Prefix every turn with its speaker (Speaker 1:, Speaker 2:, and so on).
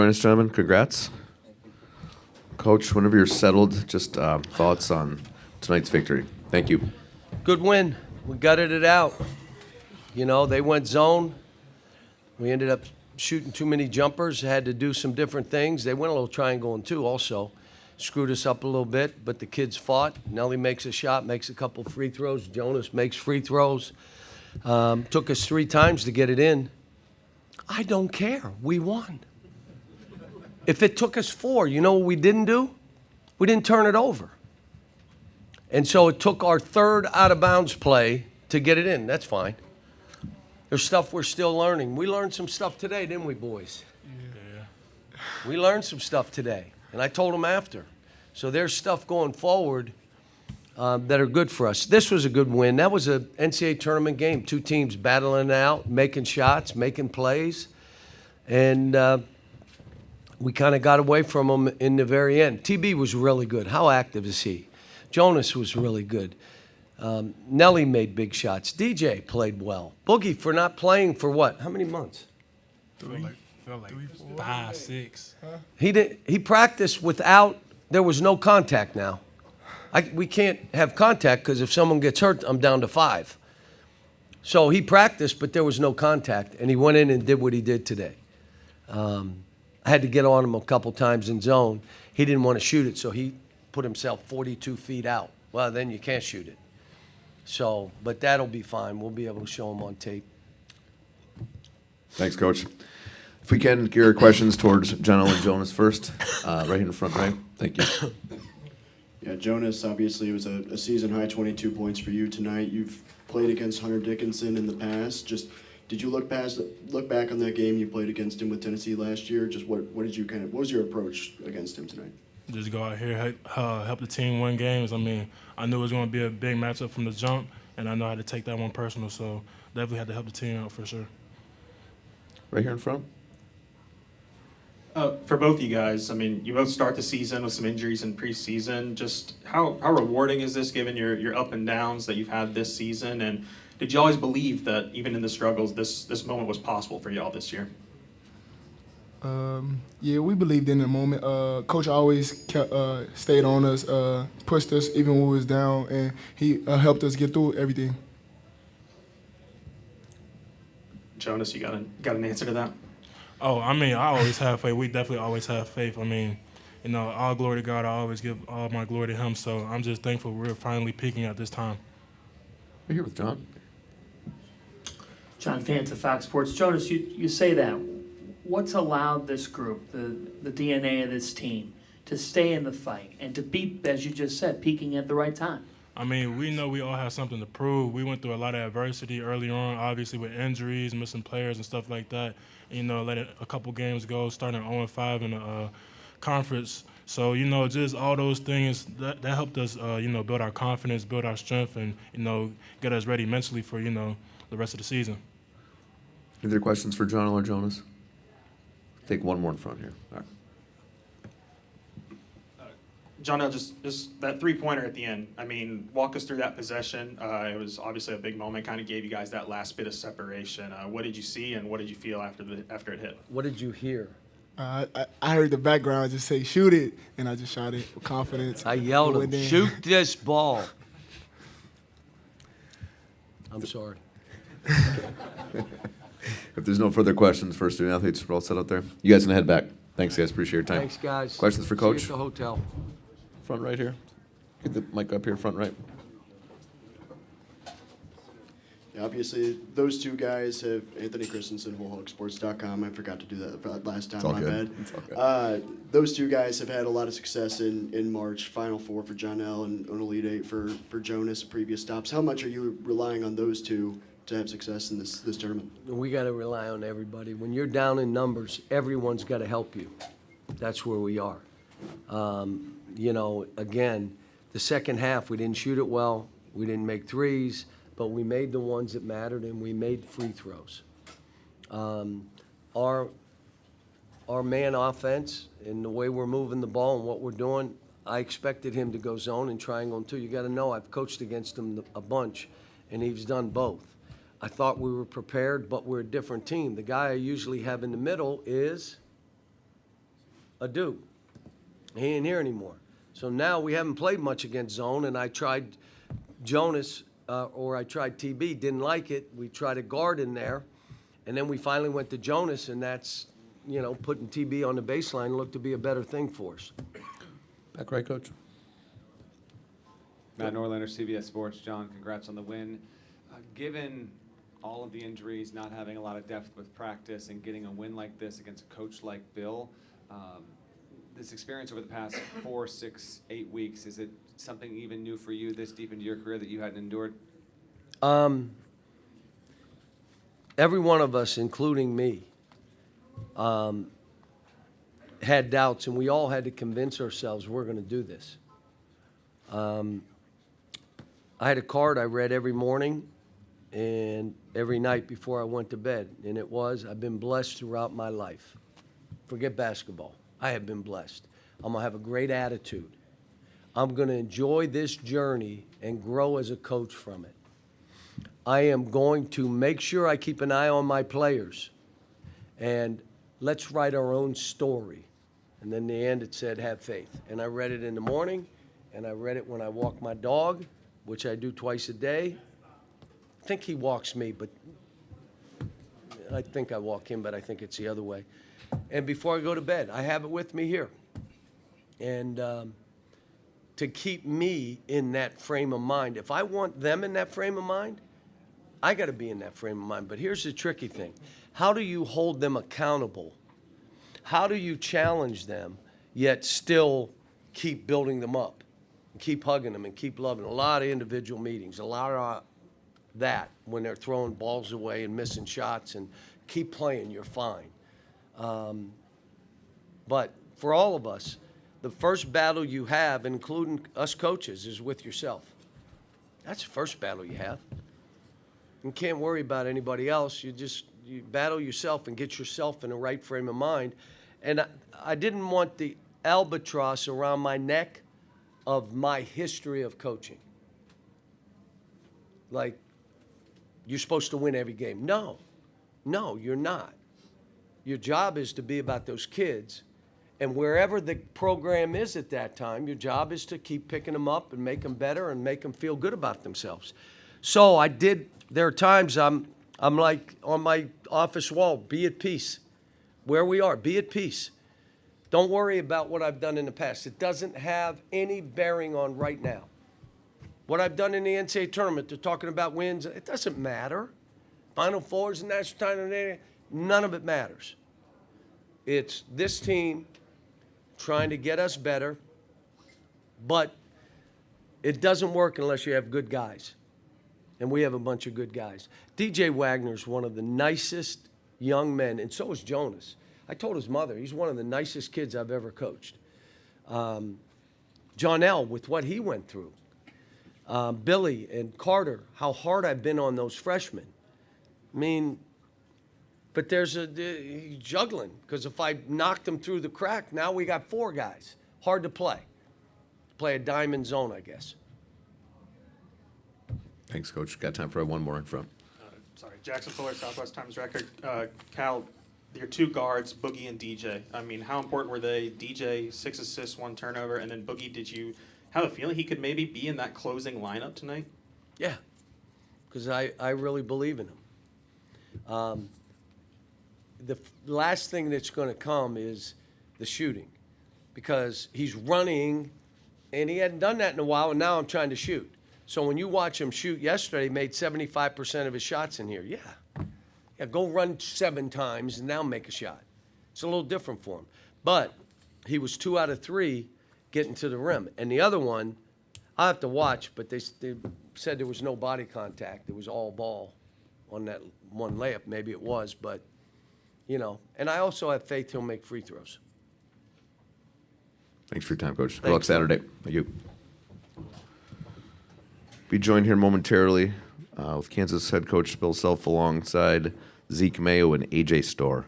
Speaker 1: Join us, gentlemen. Congrats. Coach, whenever you're settled, just thoughts on tonight's victory. Thank you.
Speaker 2: Good win. We gutted it out. You know, they went zone. We ended up shooting too many jumpers, had to do some different things. They went a little triangle and two also. Screwed us up a little bit, but the kids fought. Nelly makes a shot, makes a couple free throws. Jonas makes free throws. Took us 3 times to get it in. I don't care. We won. If it took us 4, you know what we didn't do? We didn't turn it over. And so it took our 3rd out-of-bounds play to get it in. That's fine. There's stuff we're still learning. We learned some stuff today, didn't we, boys? Yeah. We learned some stuff today, and I told them after. So there's stuff going forward that are good for us. This was a good win. That was a NCAA tournament game. 2 teams battling it out, making shots, making plays. And we kind of got away from them in the very end. TB was really good. How active is he? Jonas was really good. Nelly made big shots. DJ played well. Boogie for not playing for what? How many months?
Speaker 3: Felt like 5, 6.
Speaker 2: He practiced without, there was no contact now. We can't have contact because if someone gets hurt, I'm down to 5. So he practiced, but there was no contact, and he went in and did what he did today. I had to get on him a couple times in zone. He didn't want to shoot it, so he put himself 42 feet out. Well, then you can't shoot it. So, but that'll be fine. We'll be able to show him on tape.
Speaker 1: Thanks, Coach. If we can, gear our questions towards John and Jonas first. Right in the front right. Thank you.
Speaker 4: Yeah, Jonas, obviously it was a season-high 22 points for you tonight. You've played against Hunter Dickinson in the past. Just did you look back on that game you played against him with Tennessee last year? Just what was your approach against him tonight?
Speaker 3: Just go out here, help the team win games. I mean, I knew it was going to be a big matchup from the jump, and I know how to take that one personal, so definitely had to help the team out for sure.
Speaker 1: Right here in front.
Speaker 5: For both of you guys, I mean, you both start the season with some injuries in preseason. Just how rewarding is this given your up and downs that you've had this season? And did you always believe that even in the struggles, this moment was possible for y'all this year?
Speaker 6: Yeah, we believed in the moment. Coach always stayed on us, pushed us even when we was down, and he helped us get through everything.
Speaker 5: Jonas, you got an answer to that?
Speaker 3: Oh, I mean, I always have faith. We definitely always have faith. I mean, you know, all glory to God. I always give all my glory to him. So I'm just thankful we're finally peaking at this time.
Speaker 1: We're here with John.
Speaker 7: John Fanta, Fox Sports. Jonas, you say that. What's allowed this group, the DNA of this team, to stay in the fight and to be, as you just said, peaking at the right time?
Speaker 3: I mean, we know we all have something to prove. We went through a lot of adversity early on, obviously with injuries, missing players and stuff like that. You know, let a couple games go, starting 0-5 in the conference. So, you know, just all those things, that helped us, you know, build our confidence, build our strength, and, you know, get us ready mentally for, you know, the rest of the season.
Speaker 1: Any other questions for John or Jonas? Take one more in front here. All right.
Speaker 5: John, just that three-pointer at the end. I mean, walk us through that possession. It was obviously a big moment, kind of gave you guys that last bit of separation. What did you see and what did you feel after it hit?
Speaker 2: What did you hear?
Speaker 6: I heard the background just say, shoot it, and I just shot it with confidence.
Speaker 2: I yelled him, shoot this ball. I'm sorry.
Speaker 1: If there's no further questions for student athletes, we're all set out there. You guys can head back. Thanks, guys. Appreciate your time.
Speaker 2: Thanks, guys.
Speaker 1: Questions for Coach?
Speaker 2: See you at the hotel.
Speaker 1: Front right here. Get the mic up here, front right.
Speaker 4: Yeah, obviously, those two guys have Anthony Christensen, WholeHogSports.com. I forgot to do that last time.
Speaker 1: It's all
Speaker 4: my
Speaker 1: good.
Speaker 4: bad.
Speaker 1: It's all good.
Speaker 4: Those two guys have had a lot of success in March. Final Four for John L. and an Elite Eight for Jonas. Previous stops. How much are you relying on those two to have success in this tournament?
Speaker 2: We got to rely on everybody. When you're down in numbers, everyone's got to help you. That's where we are. You know, again, the second half, we didn't shoot it well. We didn't make threes, but we made the ones that mattered, and we made free throws. Our man offense and the way we're moving the ball and what we're doing, I expected him to go zone and triangle and two. You got to know I've coached against him a bunch, and he's done both. I thought we were prepared, but we're a different team. The guy I usually have in the middle is Adu. He ain't here anymore. So now we haven't played much against zone, and I tried Jonas, or I tried TB, didn't like it. We tried a guard in there, and then we finally went to Jonas, and that's, putting TB on the baseline looked to be a better thing for us.
Speaker 1: Back right, Coach.
Speaker 8: Matt Norlander, CBS Sports. John, congrats on the win. Given all of the injuries, not having a lot of depth with practice, and getting a win like this against a coach like Bill, this experience over the past 4, 6, 8 weeks, is it something even new for you this deep into your career that you hadn't endured?
Speaker 2: Every one of us, including me, had doubts, and we all had to convince ourselves we're going to do this. I had a card I read every morning and every night before I went to bed, and it was, I've been blessed throughout my life. Forget basketball. I have been blessed. I'm going to have a great attitude. I'm going to enjoy this journey and grow as a coach from it. I am going to make sure I keep an eye on my players, and let's write our own story. And then in the end, it said, have faith. And I read it in the morning, and I read it when I walk my dog, which I do twice a day. I think he walks me, but I think I walk him, but I think it's the other way. And before I go to bed, I have it with me here. And to keep me in that frame of mind. If I want them in that frame of mind, I got to be in that frame of mind. But here's the tricky thing. How do you hold them accountable? How do you challenge them, yet still keep building them up, and keep hugging them and keep loving them? A lot of individual meetings, a lot of that when they're throwing balls away and missing shots, and keep playing, you're fine. But for all of us, the first battle you have, including us coaches, is with yourself. That's the first battle you have. You can't worry about anybody else. You battle yourself and get yourself in the right frame of mind. And I didn't want the albatross around my neck of my history of coaching. Like, you're supposed to win every game. No, you're not. Your job is to be about those kids. And wherever the program is at that time, your job is to keep picking them up and make them better and make them feel good about themselves. So there are times I'm like on my office wall, be at peace. Where we are, be at peace. Don't worry about what I've done in the past. It doesn't have any bearing on right now. What I've done in the NCAA tournament, they're talking about wins, it doesn't matter. Final Fours and national title, none of it matters. It's this team trying to get us better, but it doesn't work unless you have good guys. And we have a bunch of good guys. DJ Wagner's one of the nicest young men, and so is Jonas. I told his mother, he's one of the nicest kids I've ever coached. Jonell, with what he went through. Billy and Carter, how hard I've been on those freshmen. I mean, but there's juggling, because if I knocked them through the crack, now we got 4 guys. Hard to play. Play a diamond zone, I guess.
Speaker 1: Thanks, Coach. Got time for one more in front.
Speaker 5: Jackson Fuller, Southwest Times Record. Cal, your 2 guards, Boogie and DJ. I mean, how important were they? DJ, 6 assists, 1 turnover, and then Boogie, did you have a feeling he could maybe be in that closing lineup tonight?
Speaker 2: Yeah, because I really believe in him. The last thing that's going to come is the shooting, because he's running, and he hadn't done that in a while, and now I'm trying to shoot. So when you watch him shoot yesterday, he made 75% of his shots in here. Yeah, go run 7 times and now make a shot. It's a little different for him. But he was 2 out of 3 getting to the rim. And the other one, I have to watch, but they said there was no body contact. It was all ball on that one layup. Maybe it was, but, And I also have faith he'll make free throws.
Speaker 1: Thanks for your time, Coach. Good luck Saturday. Thank you. Be joined here momentarily with Kansas head coach Bill Self alongside Zeke Mayo and AJ Storr.